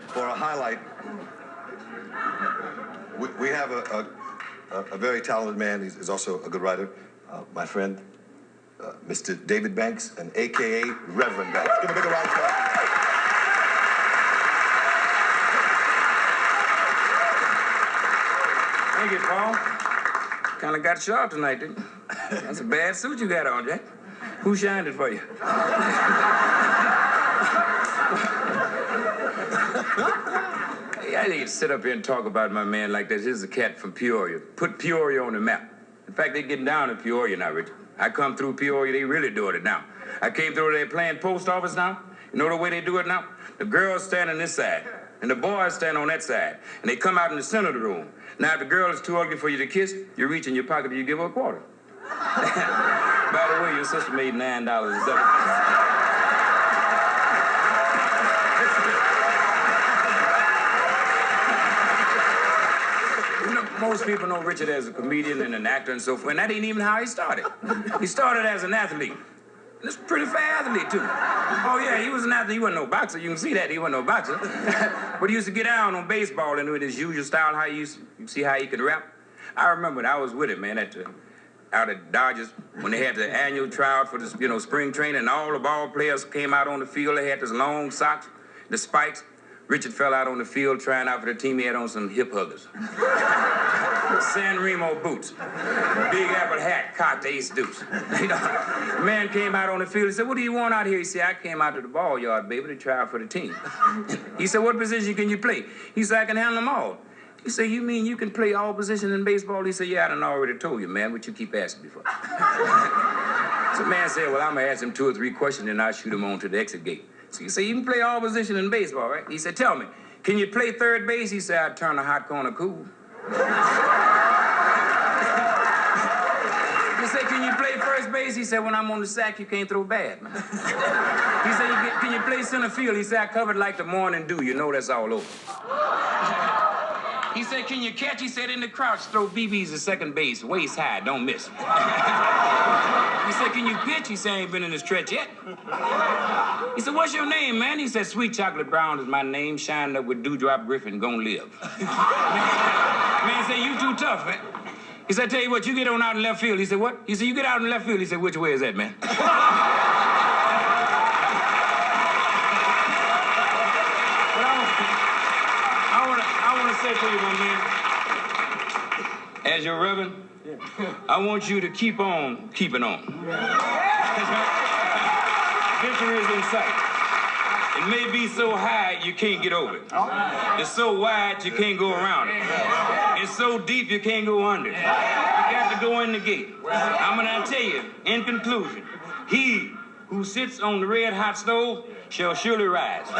For a highlight, we have a very talented man. He's also a good writer. My friend, Mr. David Banks, and a.k.a. Reverend Banks. Give him a big round of applause. Thank you, Paul. Kind of got sharp tonight, didn't you? That's a bad suit you got on, Jack. Who shined it for you? Hey, I need to sit up here and talk about my man like this. Here's a cat from Peoria. Put Peoria on the map. In fact, they're getting down to Peoria now, Richard. I come through Peoria, they really doing it now. I came through there playing post office now. You know the way they do it now? The girls stand on this side, and the boys stand on that side, and they come out in the center of the room. Now, if the girl is too ugly for you to kiss, you reach in your pocket and you give her a quarter. By the way, your sister made $9.07. Most people know Richard as a comedian and an actor and so forth, and that ain't even how he started. He started as an athlete. And it's a pretty fair athlete, too. Oh, yeah, he was an athlete. He wasn't no boxer. You can see that. He wasn't no boxer. But he used to get down on baseball and with his usual style, how you see how he could rap. I remember when I was with him, man, out at Dodgers, when they had the annual tryout for the spring training, and all the ball players came out on the field. They had those long socks, the spikes. Richard fell out on the field trying out for the team. He had on some hip huggers. San Remo boots, Big Apple hat, cocked ace deuce. The man came out on the field. He said, "What do you want out here?" He said, "I came out to the ball yard, baby, to try out for the team." He said, "What position can you play?" He said, "I can handle them all." He said, "You mean you can play all positions in baseball?" He said, "Yeah, I done already told you, man, what you keep asking me for." So the man said, "Well, I'm going to ask him 2 or 3 questions, and I'll shoot him on to the exit gate." So he said, "You can play all positions in baseball, right?" He said, "Tell me, can you play third base?" He said, "I'd turn a hot corner cool." He said, "Can you play first base?" He said, "When I'm on the sack, you can't throw bad, man." He said, "Can you play center field?" He said, "I covered like the morning dew. You know that's all over." He said, "Can you catch?" He said, "In the crouch, throw BBs to second base, waist high, don't miss." He said, "Can you pitch?" He said, "I ain't been in the stretch yet." He said, "What's your name, man?" He said, "Sweet Chocolate Brown is my name, shined up with Dewdrop Griffin, gon' live." Man said, "You too tough, man." He said, "Tell you what, you get on out in left field." He said, "What?" He said, "You get out in left field." He said, "Which way is that, man?" I want to say to you, my man, as your reverend, I want you to keep on keeping on. Victory is in sight. It may be so high you can't get over it. It's so wide you can't go around it. It's so deep you can't go under it. You got to go in the gate. I'm going to tell you, in conclusion, he who sits on the red hot stove shall surely rise.